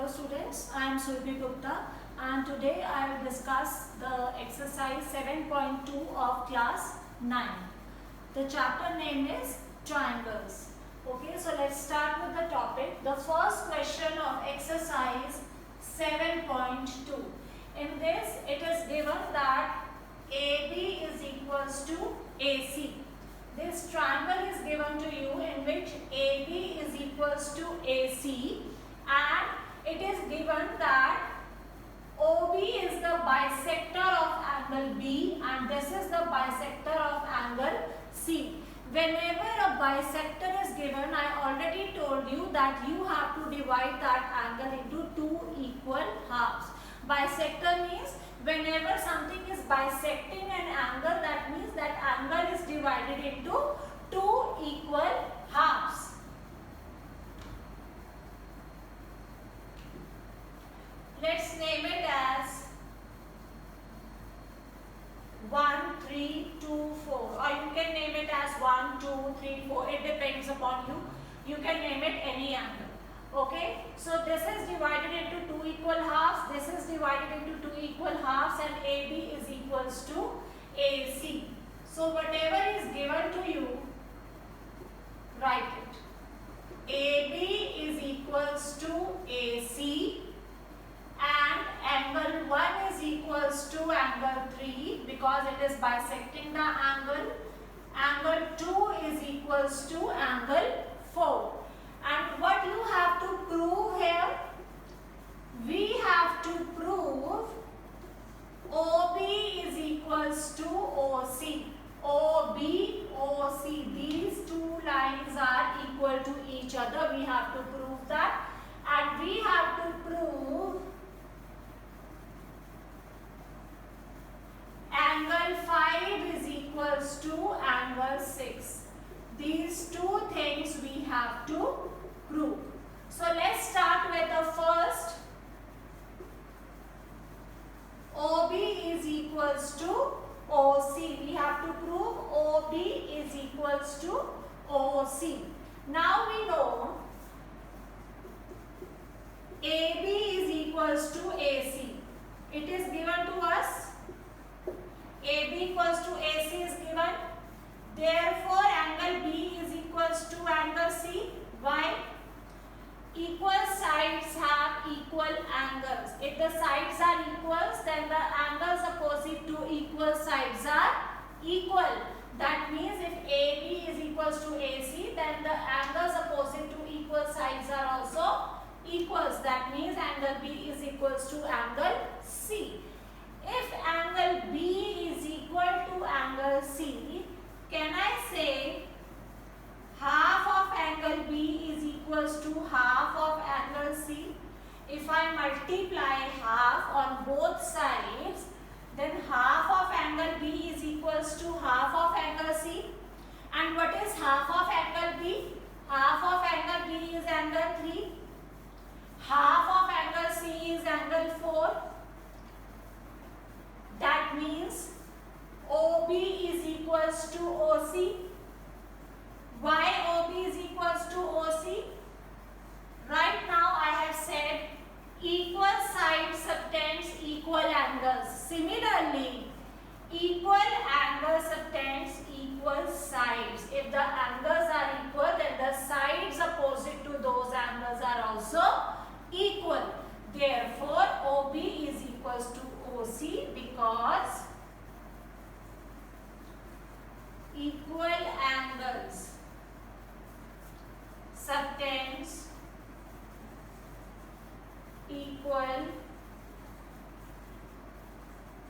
Hello students, I am Surabhi Gupta and today I will discuss the exercise 7.2 of class 9. The chapter name is triangles. Okay, so let's start with the topic. The first question of exercise 7.2. In this it is given that AB is equals to AC. This triangle is given to you in which AB is equals to AC and it is given that OB is the bisector of angle B and this is the bisector of angle C. Whenever a bisector is given, I already told you that you have to divide that angle into two equal halves. Bisector means whenever something is bisecting an angle, that means that angle is divided into two equal halves. Let's name it as 1, 3, 2, 4 or you can name it as 1, 2, 3, 4. It depends upon you. You can name it any angle. Okay, so this is divided into two equal halves, this is divided into two equal halves and AB is equals to AC. So whatever is given to you, write it. AB is equals to AC and angle 1 is equals to angle 3 because it is bisecting the angle. Angle 2 is equals to angle 4. And what you have to prove here? We have to prove OB is equals to OC. OB, OC, these two lines are equal to each other. We have to prove that. And we have to prove angle 5 is equals to angle 6. These two things we have to prove. So let's start with the first. OB is equals to OC. We have to prove OB is equals to OC. Now we know AB is equals to AC. It is given to us. AB equals to AC is given. Therefore, angle B is equals to angle C. Why? Equal sides have equal angles. If the sides are equals, then the angles opposite to equal sides are equal. That means if AB is equals to AC, then the angles opposite to equal sides are also equals. That means angle B is equals to angle C. If angle B is equal to angle C, can I say half of angle B is equals to half of angle C? If I multiply half on both sides, then half of angle B is equals to half of angle C. And what is half of angle B? Half of angle B is angle 3. Half of angle C is angle 4. That means OB is equals to OC. Why OB is equals to OC? Right now I have said equal sides subtends equal angles. Similarly, equal angles subtends equal sides. If the angles are equal, then the sides opposite to those angles are also equal. Therefore, OB is equals to OC because equal angles subtends equal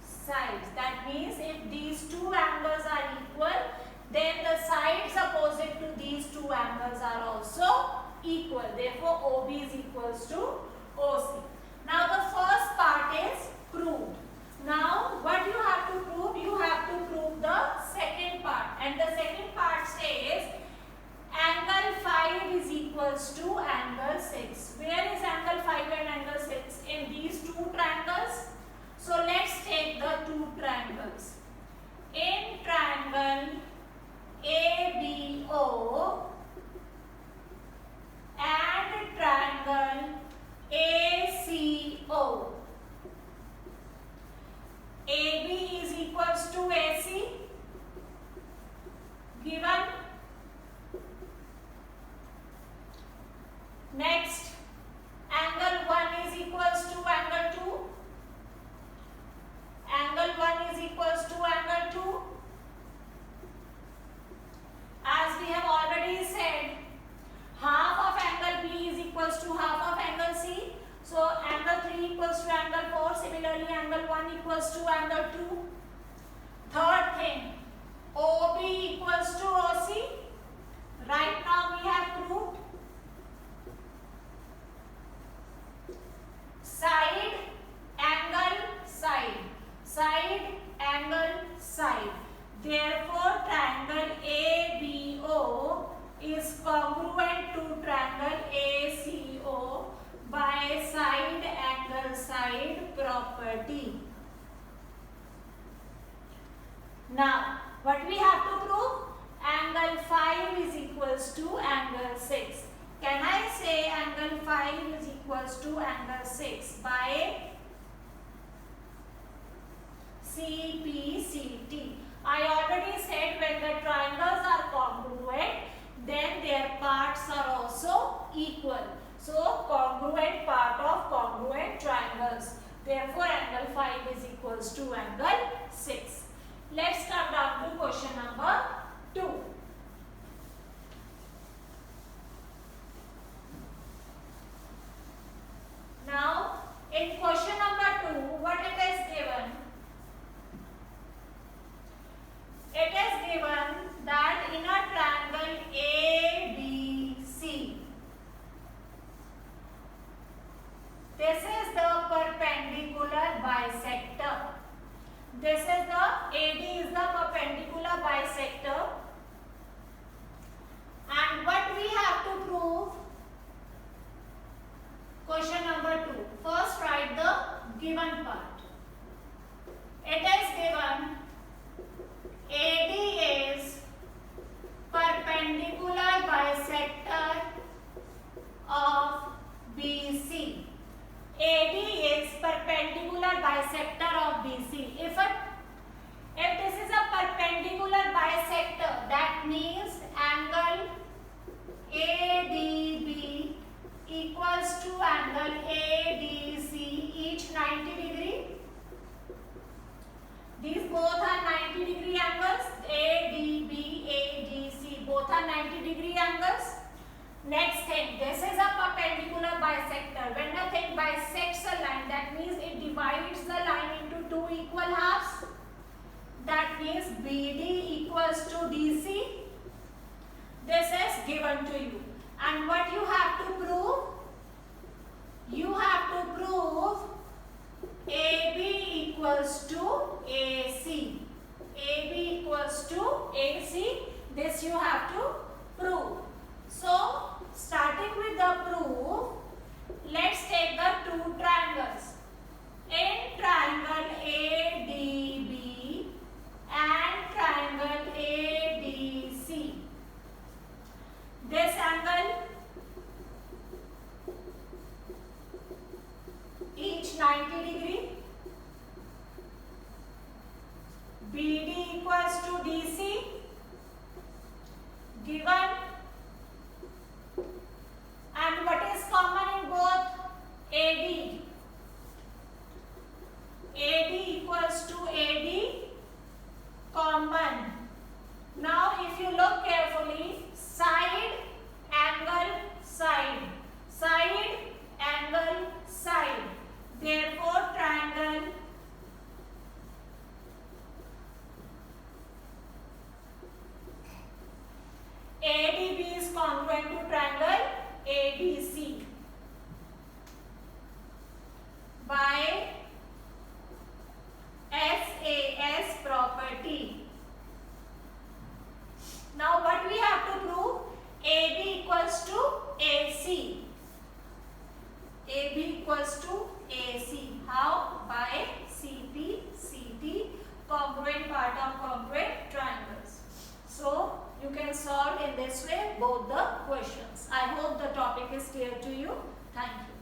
sides. That means if these two angles are equal, then the sides opposite to these two angles are also equal. Therefore, OB is equals to OC. Now the first part is proved. Now what you have to prove? You have to prove the second part. And the second part says angle 5 is equals to angle 6. Where is angle 5 and angle 6? In these two triangles. So let's take the two triangles. In triangle ABO and triangle AC 1 equals to angle 2. Third thing, OB equals to OC. Right now we have proved. Side, angle, side. Side, angle, side. Therefore, triangle ABO is congruent to triangle ACO by side, angle, side property. Now, what we have to prove? Angle 5 is equals to angle 6. Can I say angle 5 is equals to angle 6 by CPCT? I already said when the triangles are congruent, then their parts are also equal. So, congruent part of congruent triangles. Therefore, angle 5 is equals to angle 6. Let's come down to question number 2. Now, in question number 2, what it is given? It is given that in a triangle ABC, this is the perpendicular bisector. This is the AD is the perpendicular bisector. And what we have to prove? Question number 2. First write the given part. It is given AD is perpendicular bisector of BC. AD is perpendicular bisector of BC. If this is a perpendicular bisector, that means angle ADB equals to angle ADC, each 90 degree. These both are 90 degree angles. ADB, ADC, both are 90 degree angles. Next thing, this is a perpendicular bisector. When a thing bisects a line, that means it divides the line into two equal halves. That means BD equals to DC. This is given to you. And what you have to prove? You have to prove AB equals to AC. AB equals to AC. This you have to prove. So, starting with the proof, let's take the two triangles. In triangle ADB and triangle ADC, this angle each 90 degree, BD equals to DC, given. And what is common in both? AD. AD equals to AD, common. Now, if you look carefully, side, angle, side. Side, angle, side. Therefore, triangle ADB is congruent to triangle ABC by SAS property. Now what we have to prove? AB equals to AC. AB equals to AC. How? By CPCT, congruent part of congruent triangles. So you can solve in this way both the questions. I hope the topic is clear to you. Thank you.